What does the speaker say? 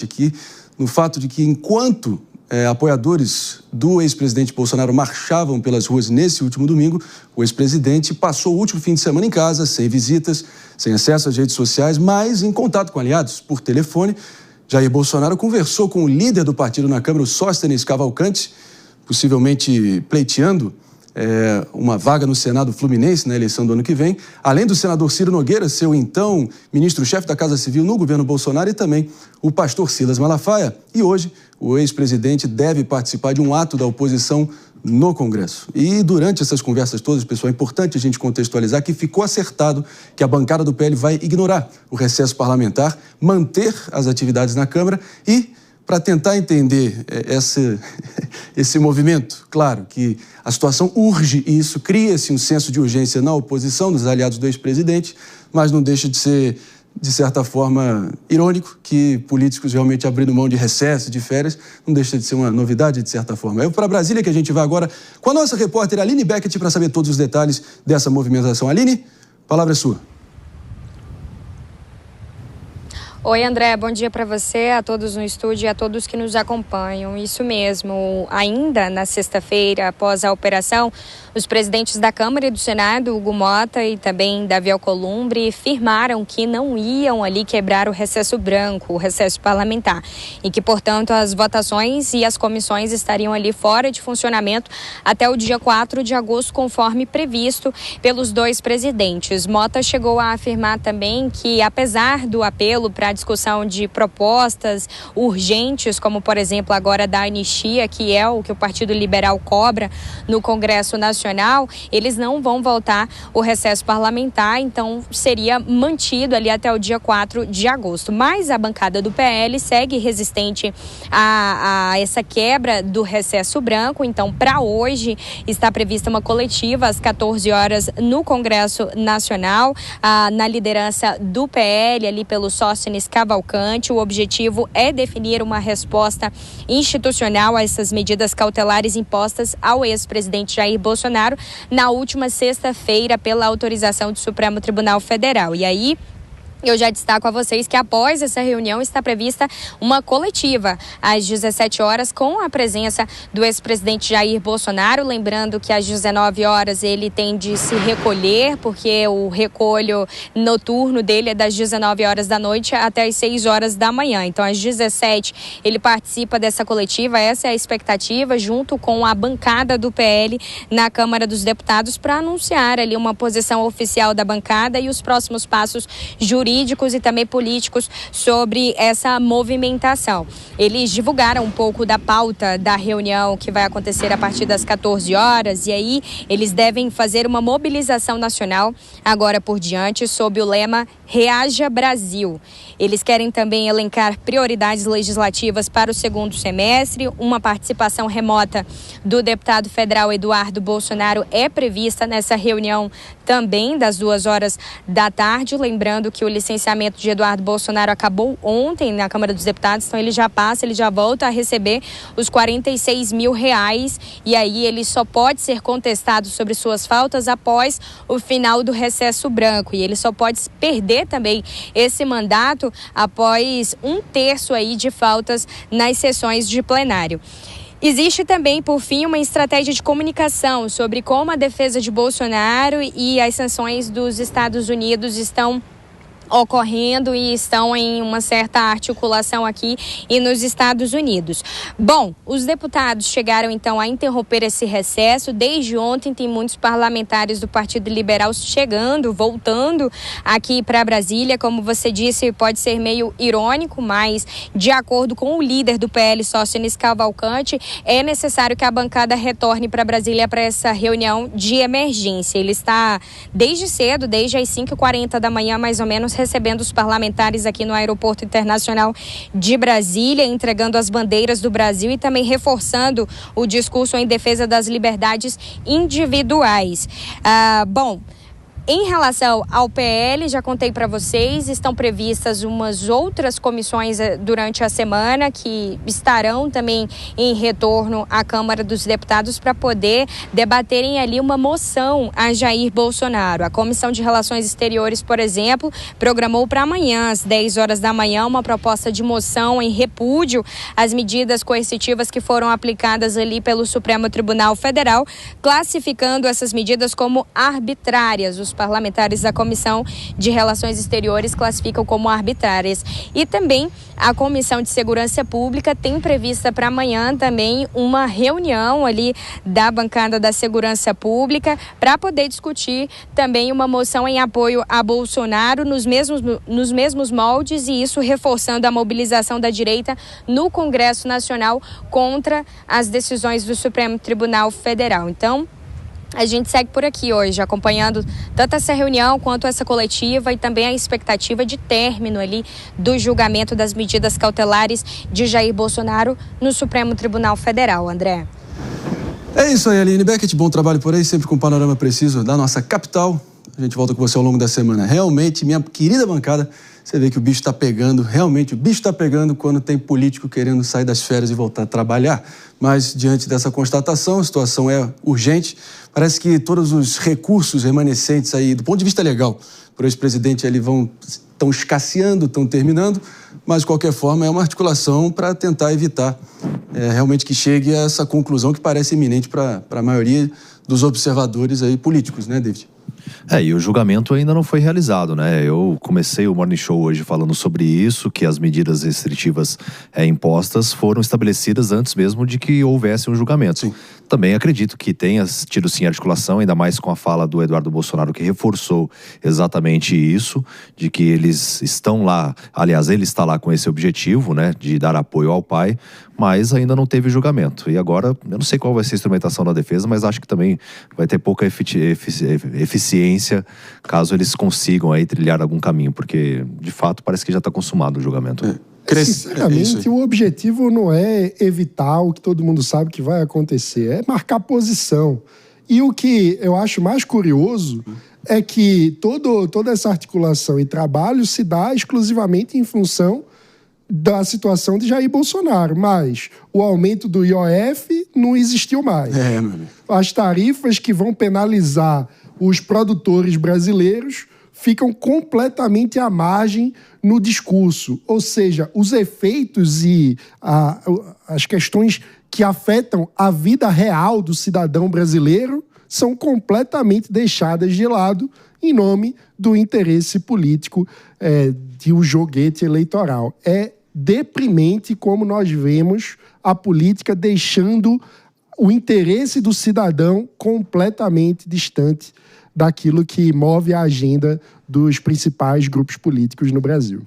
aqui no fato de que enquanto apoiadores do ex-presidente Bolsonaro marchavam pelas ruas nesse último domingo, o ex-presidente passou o último fim de semana em casa, sem visitas, sem acesso às redes sociais, mas em contato com aliados por telefone. Jair Bolsonaro conversou com o líder do partido na Câmara, o Sóstenes Cavalcante, possivelmente pleiteando uma vaga no Senado Fluminense na eleição do ano que vem, além do senador Ciro Nogueira, seu então ministro-chefe da Casa Civil no governo Bolsonaro, e também o pastor Silas Malafaia. E hoje, o ex-presidente deve participar de um ato da oposição no Congresso. E durante essas conversas todas, pessoal, é importante a gente contextualizar que ficou acertado que a bancada do PL vai ignorar o recesso parlamentar, manter as atividades na Câmara e, para tentar entender esse movimento, claro que a situação urge e isso cria-se um senso de urgência na oposição dos aliados do ex-presidente, mas não deixa de ser, de certa forma, irônico que políticos realmente abrindo mão de recesso, de férias, não deixa de ser uma novidade, de certa forma. É para Brasília que a gente vai agora com a nossa repórter Aline Beckett para saber todos os detalhes dessa movimentação. Aline, a palavra é sua. Oi, André, bom dia para você, a todos no estúdio e a todos que nos acompanham. Isso mesmo, ainda na sexta-feira, após a operação, os presidentes da Câmara e do Senado, Hugo Mota e também Davi Alcolumbre, firmaram que não iam ali quebrar o recesso branco, o recesso parlamentar, e que, portanto, as votações e as comissões estariam ali fora de funcionamento até o dia 4 de agosto, conforme previsto pelos dois presidentes. Mota chegou a afirmar também que, apesar do apelo para a discussão de propostas urgentes, como, por exemplo, agora da anistia, que é o que o Partido Liberal cobra no Congresso Nacional, eles não vão voltar o recesso parlamentar, então seria mantido ali até o dia 4 de agosto. Mas a bancada do PL segue resistente a essa quebra do recesso branco, então para hoje está prevista uma coletiva às 14 horas no Congresso Nacional, na liderança do PL, ali pelo Sóstenes Cavalcante. O objetivo é definir uma resposta institucional a essas medidas cautelares impostas ao ex-presidente Jair Bolsonaro na última sexta-feira pela autorização do Supremo Tribunal Federal. E aí, eu já destaco a vocês que após essa reunião está prevista uma coletiva às 17 horas com a presença do ex-presidente Jair Bolsonaro. Lembrando que às 19 horas ele tem de se recolher, porque o recolho noturno dele é das 19 horas da noite até as 6 horas da manhã. Então, às 17 ele participa dessa coletiva. Essa é a expectativa, junto com a bancada do PL na Câmara dos Deputados, para anunciar ali uma posição oficial da bancada e os próximos passos jurídicos e também políticos sobre essa movimentação. Eles divulgaram um pouco da pauta da reunião que vai acontecer a partir das 14 horas e aí eles devem fazer uma mobilização nacional agora por diante sob o lema Reaja Brasil. Eles querem também elencar prioridades legislativas para o segundo semestre. Uma participação remota do deputado federal Eduardo Bolsonaro é prevista nessa reunião também das 2 horas da tarde. Lembrando que o licenciamento de Eduardo Bolsonaro acabou ontem na Câmara dos Deputados, então ele já volta a receber os R$46 mil e aí ele só pode ser contestado sobre suas faltas após o final do recesso branco e ele só pode perder também esse mandato após 1/3 aí de faltas nas sessões de plenário. Existe também, por fim, uma estratégia de comunicação sobre como a defesa de Bolsonaro e as sanções dos Estados Unidos estão ocorrendo e estão em uma certa articulação aqui e nos Estados Unidos. Bom, os deputados chegaram então a interromper esse recesso. Desde ontem tem muitos parlamentares do Partido Liberal voltando aqui para Brasília. Como você disse, pode ser meio irônico, mas de acordo com o líder do PL, Sóstenes Cavalcante, é necessário que a bancada retorne para Brasília para essa reunião de emergência. Ele está desde cedo, desde as 5h40 da manhã, mais ou menos, recebendo os parlamentares aqui no Aeroporto Internacional de Brasília, entregando as bandeiras do Brasil e também reforçando o discurso em defesa das liberdades individuais. Bom, Em relação ao PL, já contei para vocês, estão previstas umas outras comissões durante a semana que estarão também em retorno à Câmara dos Deputados para poder debaterem ali uma moção a Jair Bolsonaro. A Comissão de Relações Exteriores, por exemplo, programou para amanhã, às 10 horas da manhã, uma proposta de moção em repúdio às medidas coercitivas que foram aplicadas ali pelo Supremo Tribunal Federal, classificando essas medidas como arbitrárias. Os parlamentares da Comissão de Relações Exteriores classificam como arbitrárias. E também a Comissão de Segurança Pública tem prevista para amanhã também uma reunião ali da bancada da Segurança Pública para poder discutir também uma moção em apoio a Bolsonaro nos mesmos moldes, e isso reforçando a mobilização da direita no Congresso Nacional contra as decisões do Supremo Tribunal Federal. Então, a gente segue por aqui hoje, acompanhando tanto essa reunião quanto essa coletiva e também a expectativa de término ali do julgamento das medidas cautelares de Jair Bolsonaro no Supremo Tribunal Federal. André. É isso aí, Aline Beckett. Bom trabalho por aí, sempre com um panorama preciso da nossa capital. A gente volta com você ao longo da semana. Realmente, minha querida bancada, você vê que o bicho está pegando, realmente o bicho está pegando quando tem político querendo sair das férias e voltar a trabalhar. Mas, diante dessa constatação, a situação é urgente. Parece que todos os recursos remanescentes aí, do ponto de vista legal, para o ex-presidente, estão escasseando, estão terminando, mas, de qualquer forma, é uma articulação para tentar evitar realmente que chegue a essa conclusão que parece iminente para a maioria dos observadores aí políticos, né, David? E o julgamento ainda não foi realizado, né? Eu comecei o Morning Show hoje falando sobre isso, que as medidas restritivas impostas foram estabelecidas antes mesmo de que houvesse um julgamento. Sim. Também acredito que tenha tido sim articulação, ainda mais com a fala do Eduardo Bolsonaro, que reforçou exatamente isso, de que eles estão lá, aliás, ele está lá com esse objetivo, né, de dar apoio ao pai, mas ainda não teve julgamento. E agora, eu não sei qual vai ser a instrumentação da defesa, mas acho que também vai ter pouca eficiência caso eles consigam aí trilhar algum caminho, porque, de fato, parece que já está consumado o julgamento. Sinceramente, o objetivo não é evitar o que todo mundo sabe que vai acontecer, é marcar posição. E o que eu acho mais curioso é que toda essa articulação e trabalho se dá exclusivamente em função da situação de Jair Bolsonaro, mas o aumento do IOF não existiu mais. As tarifas que vão penalizar os produtores brasileiros ficam completamente à margem no discurso. Ou seja, os efeitos e as questões que afetam a vida real do cidadão brasileiro são completamente deixadas de lado em nome do interesse político de um joguete eleitoral. É deprimente como nós vemos a política deixando o interesse do cidadão completamente distante daquilo que move a agenda dos principais grupos políticos no Brasil.